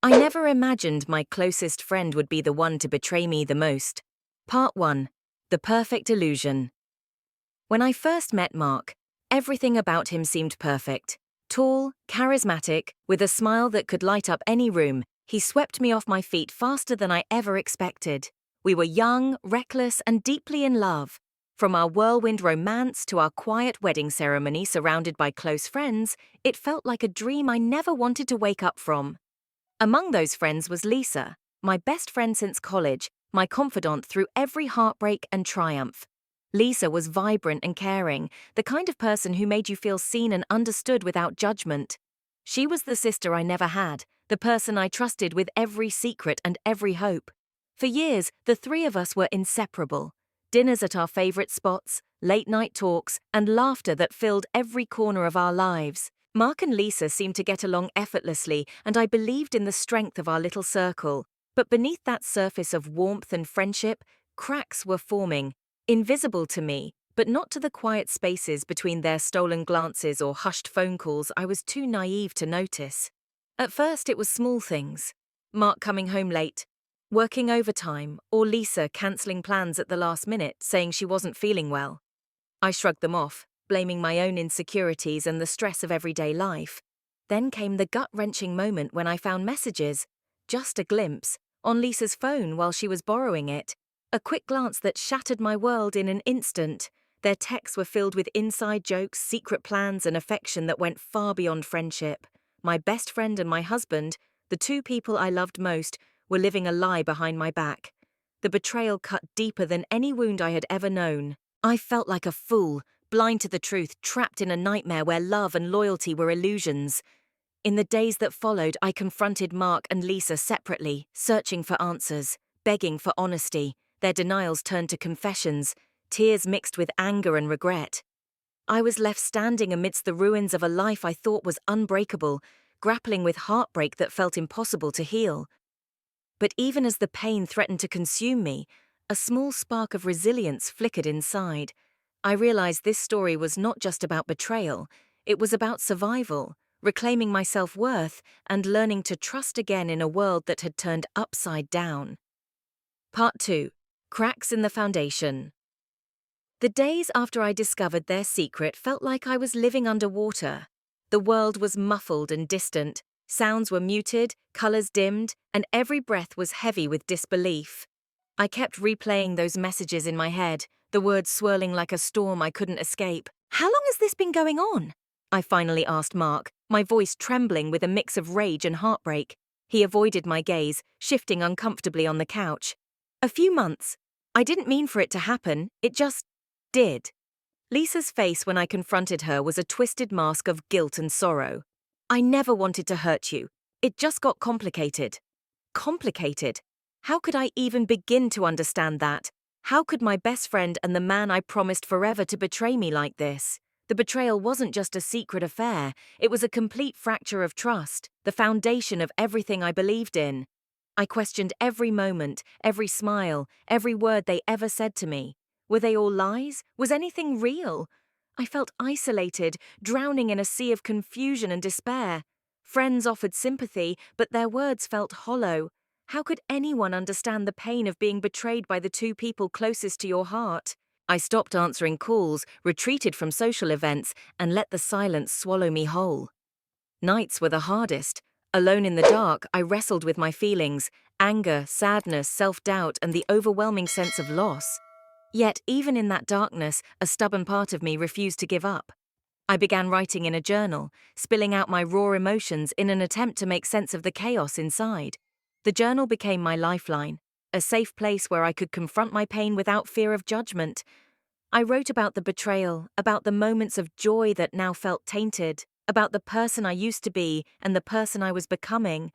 I never imagined my closest friend would be the one to betray me the most. Part 1. The Perfect Illusion. When I first met Mark, everything about him seemed perfect. Tall, charismatic, with a smile that could light up any room, he swept me off my feet faster than I ever expected. We were young, reckless, and deeply in love. From our whirlwind romance to our quiet wedding ceremony surrounded by close friends, it felt like a dream I never wanted to wake up from. Among those friends was Lisa, my best friend since college, my confidant through every heartbreak and triumph. Lisa was vibrant and caring, the kind of person who made you feel seen and understood without judgment. She was the sister I never had, the person I trusted with every secret and every hope. For years, the three of us were inseparable. Dinners at our favorite spots, late-night talks, and laughter that filled every corner of our lives. Mark and Lisa seemed to get along effortlessly, and I believed in the strength of our little circle. But beneath that surface of warmth and friendship, cracks were forming, invisible to me, but not to the quiet spaces between their stolen glances or hushed phone calls I was too naive to notice. At first it was small things. Mark coming home late, working overtime, or Lisa cancelling plans at the last minute, saying she wasn't feeling well. I shrugged them off, blaming my own insecurities and the stress of everyday life. Then came the gut-wrenching moment when I found messages, just a glimpse, on Lisa's phone while she was borrowing it. A quick glance that shattered my world in an instant. Their texts were filled with inside jokes, secret plans, and affection that went far beyond friendship. My best friend and my husband, the two people I loved most, were living a lie behind my back. The betrayal cut deeper than any wound I had ever known. I felt like a fool, blind to the truth, trapped in a nightmare where love and loyalty were illusions. In the days that followed, I confronted Mark and Lisa separately, searching for answers, begging for honesty. Their denials turned to confessions, tears mixed with anger and regret. I was left standing amidst the ruins of a life I thought was unbreakable, grappling with heartbreak that felt impossible to heal. But even as the pain threatened to consume me, a small spark of resilience flickered inside. I realized this story was not just about betrayal, it was about survival, reclaiming my self-worth, and learning to trust again in a world that had turned upside down. Part 2. Cracks in the Foundation. The days after I discovered their secret felt like I was living underwater. The world was muffled and distant, sounds were muted, colors dimmed, and every breath was heavy with disbelief. I kept replaying those messages in my head, the words swirling like a storm I couldn't escape. "How long has this been going on?" I finally asked Mark, my voice trembling with a mix of rage and heartbreak. He avoided my gaze, shifting uncomfortably on the couch. "A few months. I didn't mean for it to happen, it just did." Lisa's face when I confronted her was a twisted mask of guilt and sorrow. "I never wanted to hurt you. It just got complicated." Complicated? How could I even begin to understand that? How could my best friend and the man I promised forever to betray me like this? The betrayal wasn't just a secret affair, it was a complete fracture of trust, the foundation of everything I believed in. I questioned every moment, every smile, every word they ever said to me. Were they all lies? Was anything real? I felt isolated, drowning in a sea of confusion and despair. Friends offered sympathy, but their words felt hollow. How could anyone understand the pain of being betrayed by the two people closest to your heart? I stopped answering calls, retreated from social events, and let the silence swallow me whole. Nights were the hardest. Alone in the dark, I wrestled with my feelings, anger, sadness, self-doubt, and the overwhelming sense of loss. Yet, even in that darkness, a stubborn part of me refused to give up. I began writing in a journal, spilling out my raw emotions in an attempt to make sense of the chaos inside. The journal became my lifeline, a safe place where I could confront my pain without fear of judgment. I wrote about the betrayal, about the moments of joy that now felt tainted, about the person I used to be and the person I was becoming.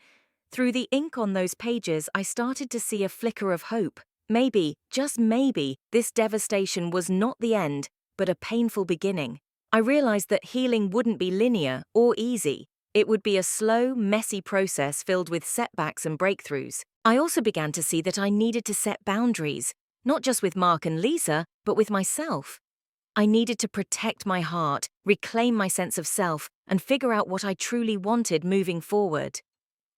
Through the ink on those pages, I started to see a flicker of hope. Maybe, just maybe, this devastation was not the end, but a painful beginning. I realized that healing wouldn't be linear or easy. It would be a slow, messy process filled with setbacks and breakthroughs. I also began to see that I needed to set boundaries, not just with Mark and Lisa, but with myself. I needed to protect my heart, reclaim my sense of self, and figure out what I truly wanted moving forward.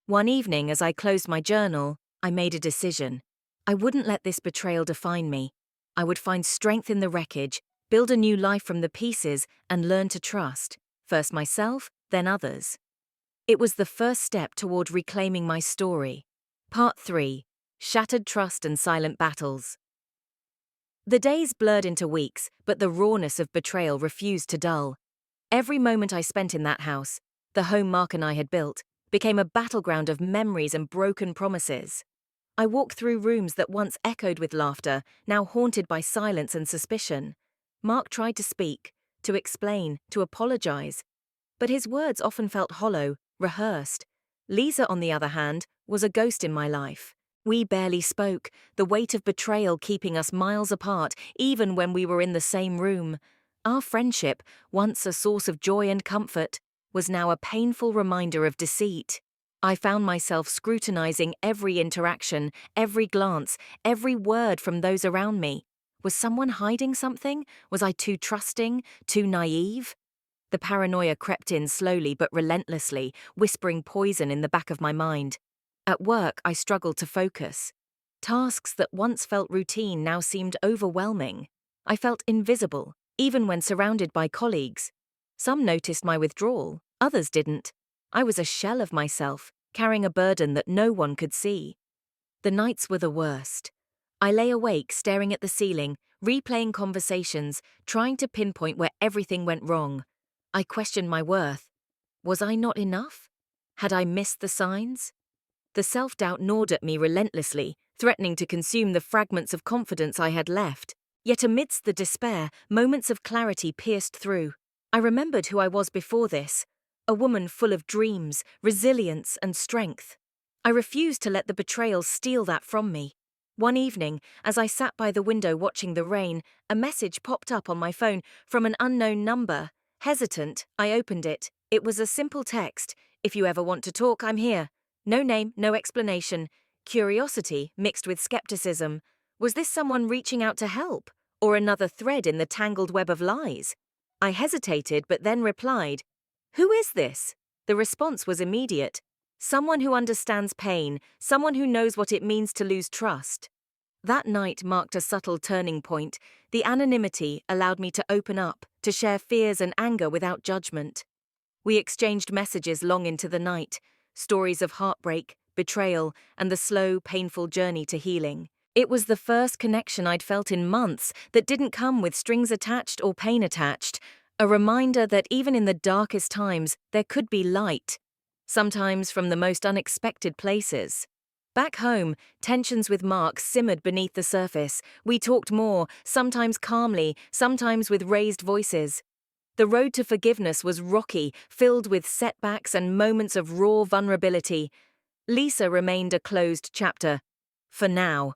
One evening, as I closed my journal, I made a decision. I wouldn't let this betrayal define me. I would find strength in the wreckage, build a new life from the pieces, and learn to trust, first myself, then others. It was the first step toward reclaiming my story. Part 3. Shattered Trust and Silent Battles. The days blurred into weeks, but the rawness of betrayal refused to dull. Every moment I spent in that house, the home Mark and I had built, became a battleground of memories and broken promises. I walked through rooms that once echoed with laughter, now haunted by silence and suspicion. Mark tried to speak, to explain, to apologize, but his words often felt hollow, rehearsed. Lisa, on the other hand, was a ghost in my life. We barely spoke, the weight of betrayal keeping us miles apart, even when we were in the same room. Our friendship, once a source of joy and comfort, was now a painful reminder of deceit. I found myself scrutinizing every interaction, every glance, every word from those around me. Was someone hiding something? Was I too trusting, too naive? The paranoia crept in slowly but relentlessly, whispering poison in the back of my mind. At work, I struggled to focus. Tasks that once felt routine now seemed overwhelming. I felt invisible, even when surrounded by colleagues. Some noticed my withdrawal, others didn't. I was a shell of myself, carrying a burden that no one could see. The nights were the worst. I lay awake, staring at the ceiling, replaying conversations, trying to pinpoint where everything went wrong. I questioned my worth. Was I not enough? Had I missed the signs? The self-doubt gnawed at me relentlessly, threatening to consume the fragments of confidence I had left. Yet amidst the despair, moments of clarity pierced through. I remembered who I was before this, a woman full of dreams, resilience, and strength. I refused to let the betrayal steal that from me. One evening, as I sat by the window watching the rain, a message popped up on my phone from an unknown number. Hesitant, I opened it. It was a simple text. "If you ever want to talk, I'm here." No name, no explanation. Curiosity mixed with skepticism. Was this someone reaching out to help? Or another thread in the tangled web of lies? I hesitated but then replied, "Who is this?" The response was immediate. Someone who understands pain, someone who knows what it means to lose trust. That night marked a subtle turning point. The anonymity allowed me to open up, to share fears and anger without judgment. We exchanged messages long into the night, stories of heartbreak, betrayal, and the slow, painful journey to healing. It was the first connection I'd felt in months that didn't come with strings attached or pain attached, a reminder that even in the darkest times, there could be light, sometimes from the most unexpected places. Back home, tensions with Mark simmered beneath the surface. We talked more, sometimes calmly, sometimes with raised voices. The road to forgiveness was rocky, filled with setbacks and moments of raw vulnerability. Lisa remained a closed chapter. For now.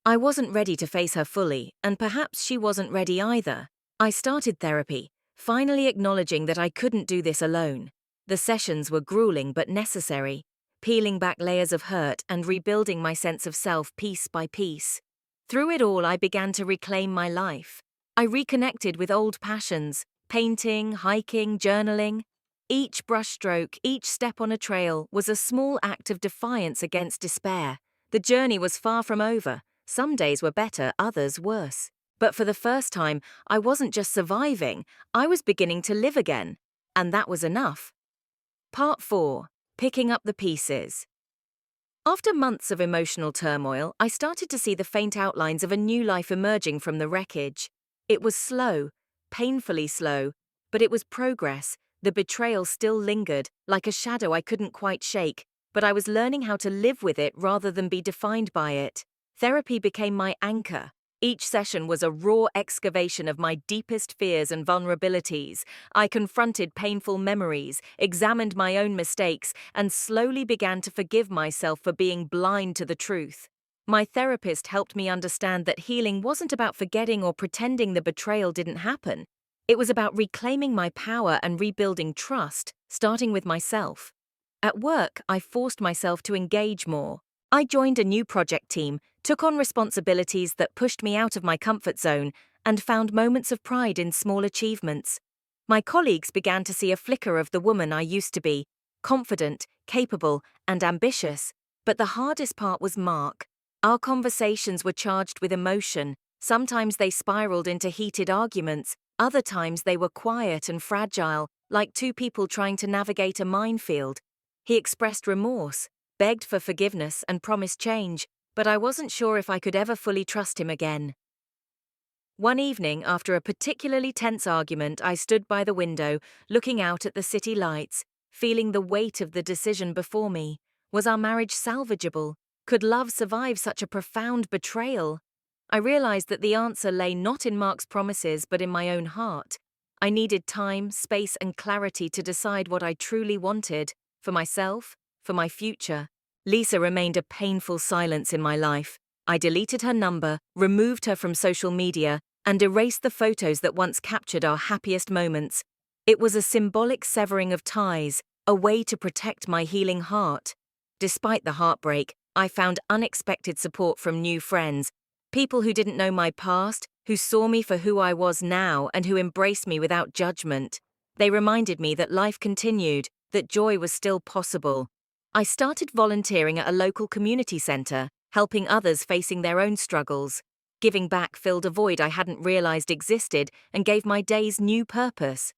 I wasn't ready to face her fully, and perhaps she wasn't ready either. I started therapy, finally acknowledging that I couldn't do this alone. The sessions were grueling but necessary, peeling back layers of hurt and rebuilding my sense of self piece by piece. Through it all, I began to reclaim my life. I reconnected with old passions, painting, hiking, journaling. Each brushstroke, each step on a trail was a small act of defiance against despair. The journey was far from over. Some days were better, others worse. But for the first time, I wasn't just surviving, I was beginning to live again. And that was enough. Part 4. Picking up the pieces. After months of emotional turmoil, I started to see the faint outlines of a new life emerging from the wreckage. It was slow, painfully slow, but it was progress. The betrayal still lingered, like a shadow I couldn't quite shake, but I was learning how to live with it rather than be defined by it. Therapy became my anchor. Each session was a raw excavation of my deepest fears and vulnerabilities. I confronted painful memories, examined my own mistakes, and slowly began to forgive myself for being blind to the truth. My therapist helped me understand that healing wasn't about forgetting or pretending the betrayal didn't happen. It was about reclaiming my power and rebuilding trust, starting with myself. At work, I forced myself to engage more. I joined a new project team, took on responsibilities that pushed me out of my comfort zone, and found moments of pride in small achievements. My colleagues began to see a flicker of the woman I used to be, confident, capable, and ambitious. But the hardest part was Mark. Our conversations were charged with emotion. Sometimes they spiraled into heated arguments, other times they were quiet and fragile, like two people trying to navigate a minefield. He expressed remorse, begged for forgiveness, and promised change, but I wasn't sure if I could ever fully trust him again. One evening, after a particularly tense argument, I stood by the window, looking out at the city lights, feeling the weight of the decision before me. Was our marriage salvageable? Could love survive such a profound betrayal? I realized that the answer lay not in Mark's promises but in my own heart. I needed time, space, and clarity to decide what I truly wanted, for myself, for my future. Lisa remained a painful silence in my life. I deleted her number, removed her from social media, and erased the photos that once captured our happiest moments. It was a symbolic severing of ties, a way to protect my healing heart. Despite the heartbreak, I found unexpected support from new friends, people who didn't know my past, who saw me for who I was now, and who embraced me without judgment. They reminded me that life continued, that joy was still possible. I started volunteering at a local community center, helping others facing their own struggles. Giving back filled a void I hadn't realized existed and gave my days new purpose.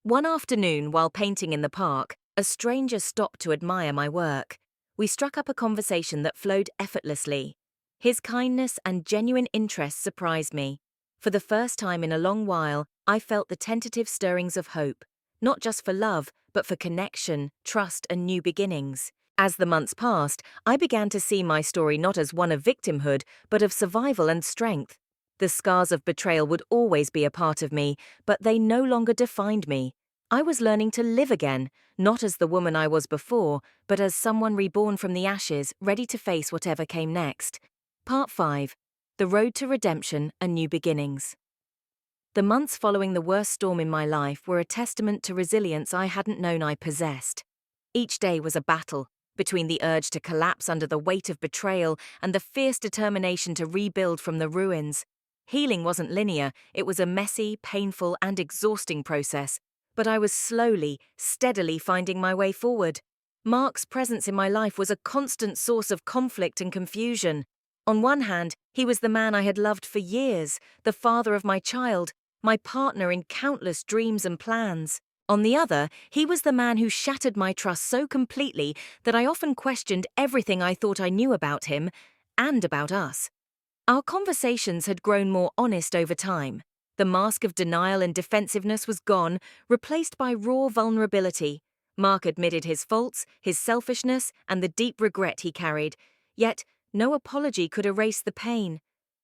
One afternoon, while painting in the park, a stranger stopped to admire my work. We struck up a conversation that flowed effortlessly. His kindness and genuine interest surprised me. For the first time in a long while, I felt the tentative stirrings of hope, not just for love, but for connection, trust, and new beginnings. As the months passed, I began to see my story not as one of victimhood, but of survival and strength. The scars of betrayal would always be a part of me, but they no longer defined me. I was learning to live again, not as the woman I was before, but as someone reborn from the ashes, ready to face whatever came next. Part 5. The Road to Redemption and New Beginnings. The months following the worst storm in my life were a testament to resilience I hadn't known I possessed. Each day was a battle, between the urge to collapse under the weight of betrayal and the fierce determination to rebuild from the ruins. Healing wasn't linear, it was a messy, painful, and exhausting process, but I was slowly, steadily finding my way forward. Mark's presence in my life was a constant source of conflict and confusion. On one hand, he was the man I had loved for years, the father of my child, my partner in countless dreams and plans. On the other, he was the man who shattered my trust so completely that I often questioned everything I thought I knew about him and about us. Our conversations had grown more honest over time. The mask of denial and defensiveness was gone, replaced by raw vulnerability. Mark admitted his faults, his selfishness, and the deep regret he carried, yet no apology could erase the pain.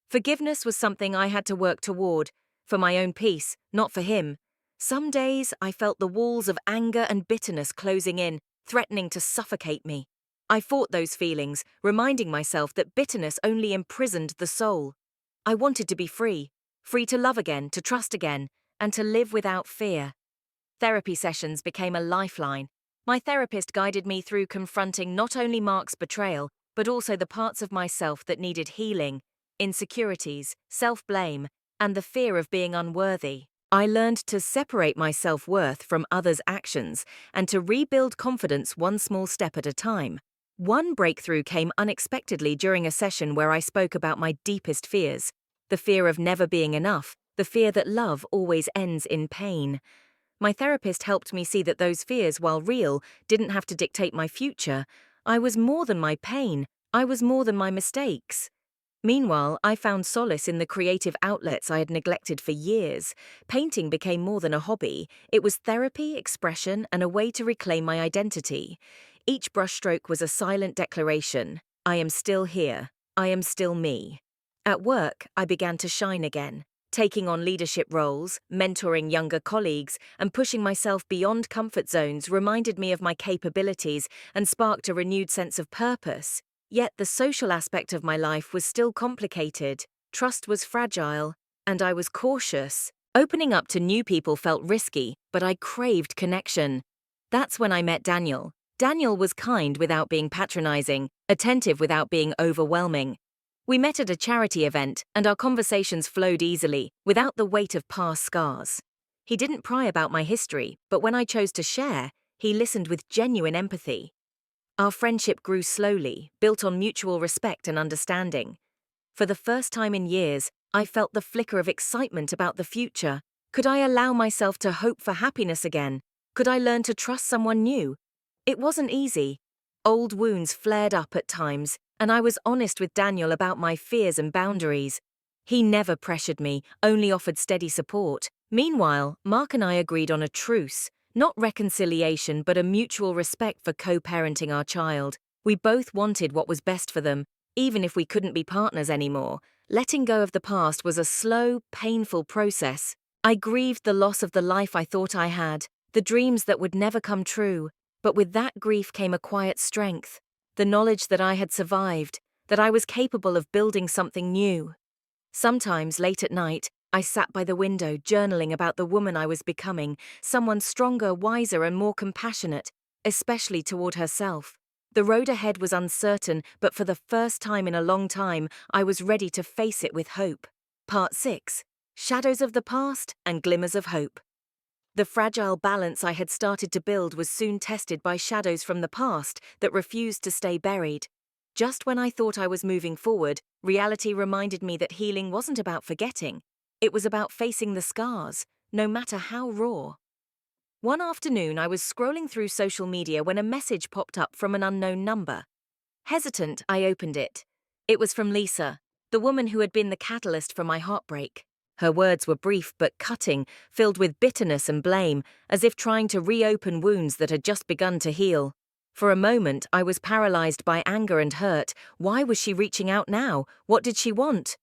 Forgiveness was something I had to work toward, for my own peace, not for him. Some days I felt the walls of anger and bitterness closing in, threatening to suffocate me. I fought those feelings, reminding myself that bitterness only imprisoned the soul. I wanted to be free, free to love again, to trust again, and to live without fear. Therapy sessions became a lifeline. My therapist guided me through confronting not only Mark's betrayal, but also the parts of myself that needed healing, insecurities, self-blame, and the fear of being unworthy. I learned to separate my self-worth from others' actions and to rebuild confidence one small step at a time. One breakthrough came unexpectedly during a session where I spoke about my deepest fears. The fear of never being enough, the fear that love always ends in pain. My therapist helped me see that those fears, while real, didn't have to dictate my future. I was more than my pain. I was more than my mistakes. Meanwhile, I found solace in the creative outlets I had neglected for years. Painting became more than a hobby. It was therapy, expression, and a way to reclaim my identity. Each brushstroke was a silent declaration. I am still here. I am still me. At work, I began to shine again. Taking on leadership roles, mentoring younger colleagues, and pushing myself beyond comfort zones reminded me of my capabilities and sparked a renewed sense of purpose. Yet the social aspect of my life was still complicated. Trust was fragile, and I was cautious. Opening up to new people felt risky, but I craved connection. That's when I met Daniel. Daniel was kind without being patronizing, attentive without being overwhelming. We met at a charity event, and our conversations flowed easily, without the weight of past scars. He didn't pry about my history, but when I chose to share, he listened with genuine empathy. Our friendship grew slowly, built on mutual respect and understanding. For the first time in years, I felt the flicker of excitement about the future. Could I allow myself to hope for happiness again? Could I learn to trust someone new? It wasn't easy. Old wounds flared up at times, and I was honest with Daniel about my fears and boundaries. He never pressured me, only offered steady support. Meanwhile, Mark and I agreed on a truce, not reconciliation but a mutual respect for co-parenting our child. We both wanted what was best for them, even if we couldn't be partners anymore. Letting go of the past was a slow, painful process. I grieved the loss of the life I thought I had, the dreams that would never come true. But with that grief came a quiet strength, the knowledge that I had survived, that I was capable of building something new. Sometimes, late at night, I sat by the window journaling about the woman I was becoming, someone stronger, wiser, and more compassionate, especially toward herself. The road ahead was uncertain, but for the first time in a long time, I was ready to face it with hope. Part 6. Shadows of the Past and Glimmers of Hope. The fragile balance I had started to build was soon tested by shadows from the past that refused to stay buried. Just when I thought I was moving forward, reality reminded me that healing wasn't about forgetting. It was about facing the scars, no matter how raw. One afternoon, I was scrolling through social media when a message popped up from an unknown number. Hesitant, I opened it. It was from Lisa, the woman who had been the catalyst for my heartbreak. Her words were brief but cutting, filled with bitterness and blame, as if trying to reopen wounds that had just begun to heal. For a moment, I was paralyzed by anger and hurt. Why was she reaching out now? What did she want?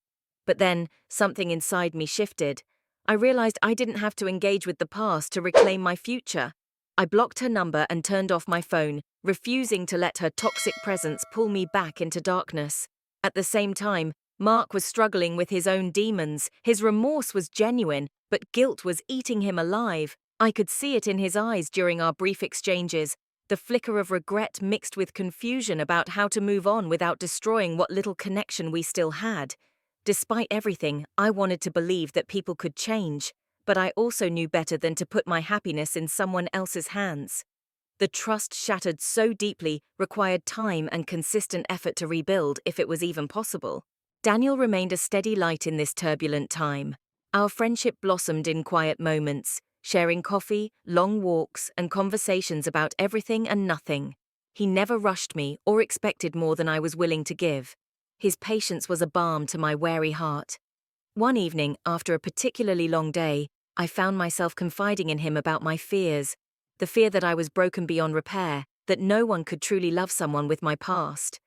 But then, something inside me shifted. I realized I didn't have to engage with the past to reclaim my future. I blocked her number and turned off my phone, refusing to let her toxic presence pull me back into darkness. At the same time, Mark was struggling with his own demons. His remorse was genuine, but guilt was eating him alive. I could see it in his eyes during our brief exchanges, the flicker of regret mixed with confusion about how to move on without destroying what little connection we still had. Despite everything, I wanted to believe that people could change, but I also knew better than to put my happiness in someone else's hands. The trust shattered so deeply required time and consistent effort to rebuild if it was even possible. Daniel remained a steady light in this turbulent time. Our friendship blossomed in quiet moments, sharing coffee, long walks, and conversations about everything and nothing. He never rushed me or expected more than I was willing to give. His patience was a balm to my weary heart. One evening, after a particularly long day, I found myself confiding in him about my fears, the fear that I was broken beyond repair, that no one could truly love someone with my past.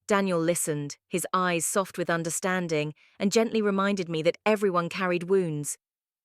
Daniel listened, his eyes soft with understanding, and gently reminded me that everyone carried wounds.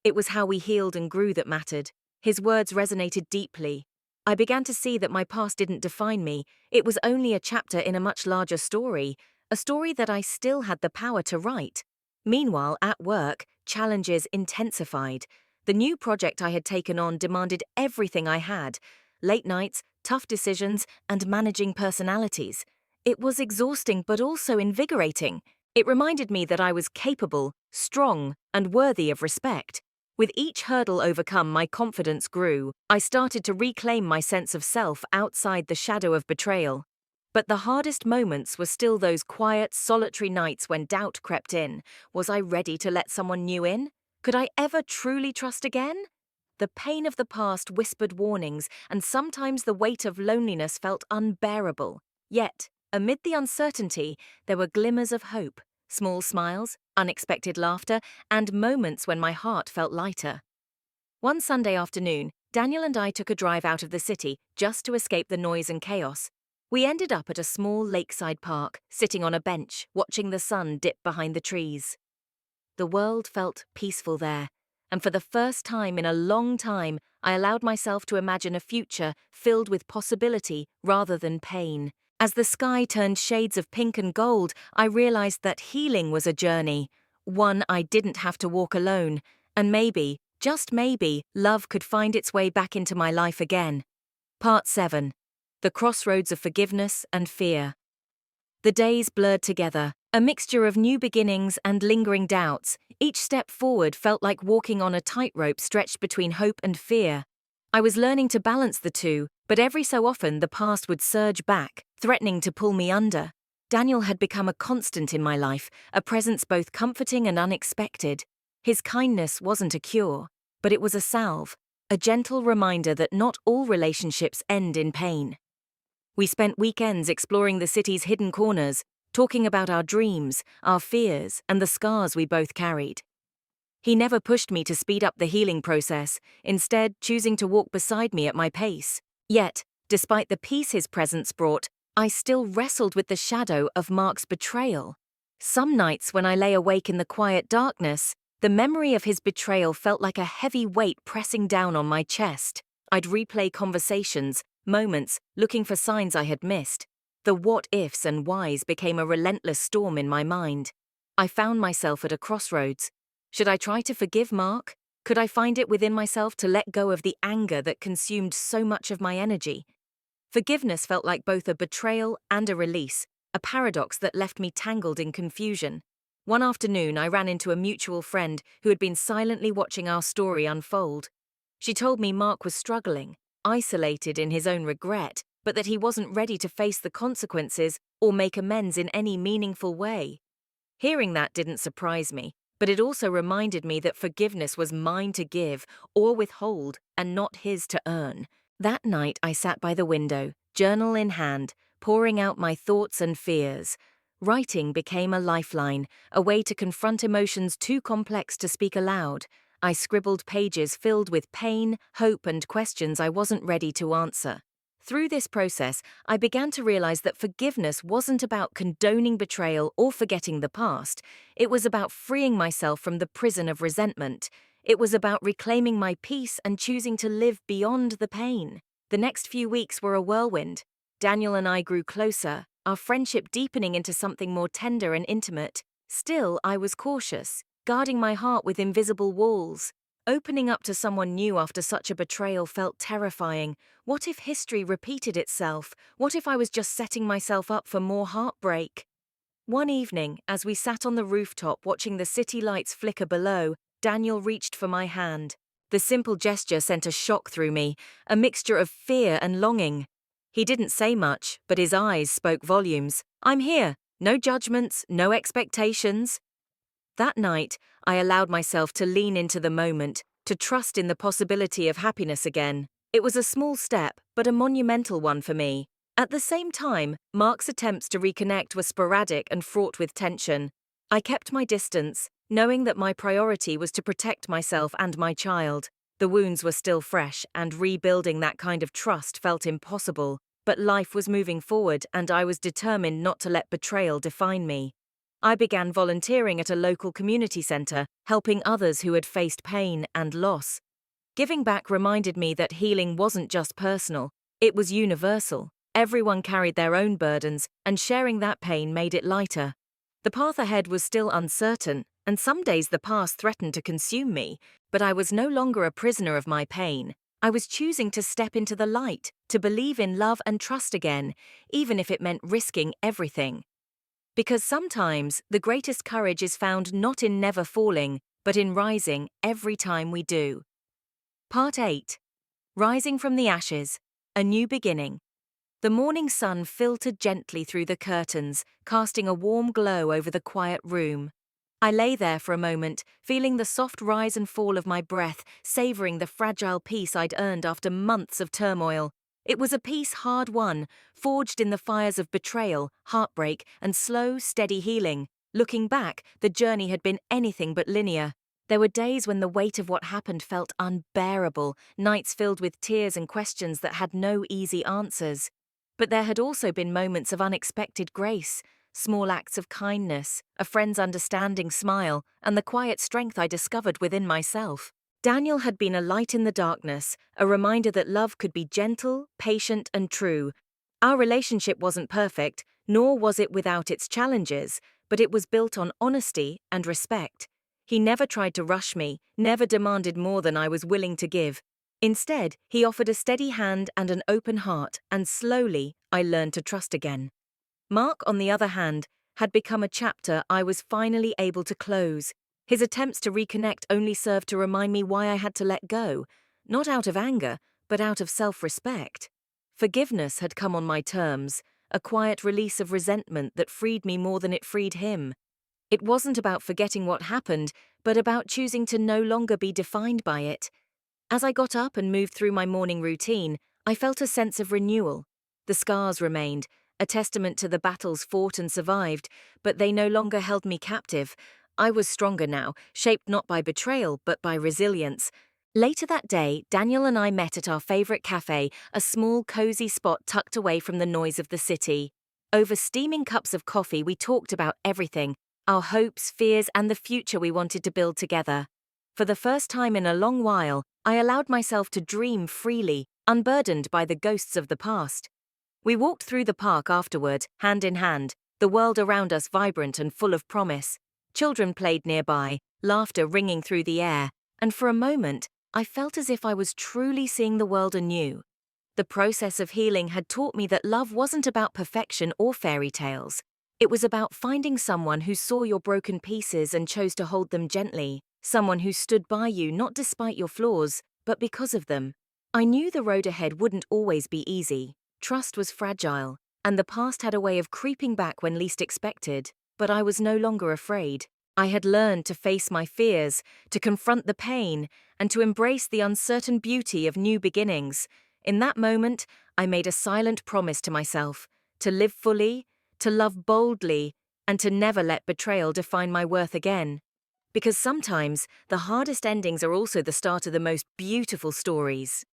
It was how we healed and grew that mattered. His words resonated deeply. I began to see that my past didn't define me. It was only a chapter in a much larger story, a story that I still had the power to write. Meanwhile, at work, challenges intensified. The new project I had taken on demanded everything I had: late nights, tough decisions, and managing personalities. It was exhausting but also invigorating. It reminded me that I was capable, strong, and worthy of respect. With each hurdle overcome, my confidence grew. I started to reclaim my sense of self outside the shadow of betrayal. But the hardest moments were still those quiet, solitary nights when doubt crept in. Was I ready to let someone new in? Could I ever truly trust again? The pain of the past whispered warnings, and sometimes the weight of loneliness felt unbearable. Yet, amid the uncertainty, there were glimmers of hope, small smiles, unexpected laughter, and moments when my heart felt lighter. One Sunday afternoon, Daniel and I took a drive out of the city just to escape the noise and chaos. We ended up at a small lakeside park, sitting on a bench, watching the sun dip behind the trees. The world felt peaceful there, and for the first time in a long time, I allowed myself to imagine a future filled with possibility rather than pain. As the sky turned shades of pink and gold, I realized that healing was a journey, one I didn't have to walk alone, and maybe, just maybe, love could find its way back into my life again. Part 7. The Crossroads of Forgiveness and Fear. The days blurred together, a mixture of new beginnings and lingering doubts. Each step forward felt like walking on a tightrope stretched between hope and fear. I was learning to balance the two, but every so often the past would surge back, threatening to pull me under. Daniel had become a constant in my life, a presence both comforting and unexpected. His kindness wasn't a cure, but it was a salve, a gentle reminder that not all relationships end in pain. We spent weekends exploring the city's hidden corners, talking about our dreams, our fears, and the scars we both carried. He never pushed me to speed up the healing process, instead choosing to walk beside me at my pace. Yet, despite the peace his presence brought, I still wrestled with the shadow of Mark's betrayal. Some nights when I lay awake in the quiet darkness, the memory of his betrayal felt like a heavy weight pressing down on my chest. I'd replay conversations, moments, looking for signs I had missed. The what-ifs and whys became a relentless storm in my mind. I found myself at a crossroads. Should I try to forgive Mark? Could I find it within myself to let go of the anger that consumed so much of my energy? Forgiveness felt like both a betrayal and a release, a paradox that left me tangled in confusion. One afternoon, I ran into a mutual friend who had been silently watching our story unfold. She told me Mark was struggling, isolated in his own regret, but that he wasn't ready to face the consequences or make amends in any meaningful way. Hearing that didn't surprise me, but it also reminded me that forgiveness was mine to give or withhold and not his to earn. That night I sat by the window, journal in hand, pouring out my thoughts and fears. Writing became a lifeline, a way to confront emotions too complex to speak aloud. I scribbled pages filled with pain, hope, and questions I wasn't ready to answer. Through this process, I began to realize that forgiveness wasn't about condoning betrayal or forgetting the past. It was about freeing myself from the prison of resentment. It was about reclaiming my peace and choosing to live beyond the pain. The next few weeks were a whirlwind. Daniel and I grew closer, our friendship deepening into something more tender and intimate. Still, I was cautious, guarding my heart with invisible walls. Opening up to someone new after such a betrayal felt terrifying. What if history repeated itself? What if I was just setting myself up for more heartbreak? One evening, as we sat on the rooftop watching the city lights flicker below, Daniel reached for my hand. The simple gesture sent a shock through me, a mixture of fear and longing. He didn't say much, but his eyes spoke volumes. "I'm here. No judgments, no expectations." That night, I allowed myself to lean into the moment, to trust in the possibility of happiness again. It was a small step, but a monumental one for me. At the same time, Mark's attempts to reconnect were sporadic and fraught with tension. I kept my distance, knowing that my priority was to protect myself and my child. The wounds were still fresh, and rebuilding that kind of trust felt impossible. But life was moving forward, and I was determined not to let betrayal define me. I began volunteering at a local community center, helping others who had faced pain and loss. Giving back reminded me that healing wasn't just personal, it was universal. Everyone carried their own burdens, and sharing that pain made it lighter. The path ahead was still uncertain, and some days the past threatened to consume me, but I was no longer a prisoner of my pain. I was choosing to step into the light, to believe in love and trust again, even if it meant risking everything. Because sometimes the greatest courage is found not in never falling, but in rising every time we do. Part 8. Rising from the Ashes, a New Beginning. The morning sun filtered gently through the curtains, casting a warm glow over the quiet room. I lay there for a moment, feeling the soft rise and fall of my breath, savoring the fragile peace I'd earned after months of turmoil. It was a peace hard won, forged in the fires of betrayal, heartbreak, and slow, steady healing. Looking back, the journey had been anything but linear. There were days when the weight of what happened felt unbearable, nights filled with tears and questions that had no easy answers. But there had also been moments of unexpected grace, small acts of kindness, a friend's understanding smile, and the quiet strength I discovered within myself. Daniel had been a light in the darkness, a reminder that love could be gentle, patient, and true. Our relationship wasn't perfect, nor was it without its challenges, but it was built on honesty and respect. He never tried to rush me, never demanded more than I was willing to give. Instead, he offered a steady hand and an open heart, and slowly, I learned to trust again. Mark, on the other hand, had become a chapter I was finally able to close. His attempts to reconnect only served to remind me why I had to let go, not out of anger, but out of self-respect. Forgiveness had come on my terms, a quiet release of resentment that freed me more than it freed him. It wasn't about forgetting what happened, but about choosing to no longer be defined by it. As I got up and moved through my morning routine, I felt a sense of renewal. The scars remained, a testament to the battles fought and survived, but they no longer held me captive. I was stronger now, shaped not by betrayal, but by resilience. Later that day, Daniel and I met at our favorite cafe, a small, cozy spot tucked away from the noise of the city. Over steaming cups of coffee, we talked about everything, our hopes, fears, and the future we wanted to build together. For the first time in a long while, I allowed myself to dream freely, unburdened by the ghosts of the past. We walked through the park afterward, hand in hand, the world around us vibrant and full of promise. Children played nearby, laughter ringing through the air, and for a moment, I felt as if I was truly seeing the world anew. The process of healing had taught me that love wasn't about perfection or fairy tales. It was about finding someone who saw your broken pieces and chose to hold them gently, someone who stood by you not despite your flaws, but because of them. I knew the road ahead wouldn't always be easy. Trust was fragile, and the past had a way of creeping back when least expected, but I was no longer afraid. I had learned to face my fears, to confront the pain, and to embrace the uncertain beauty of new beginnings. In that moment, I made a silent promise to myself, to live fully, to love boldly, and to never let betrayal define my worth again. Because sometimes, the hardest endings are also the start of the most beautiful stories.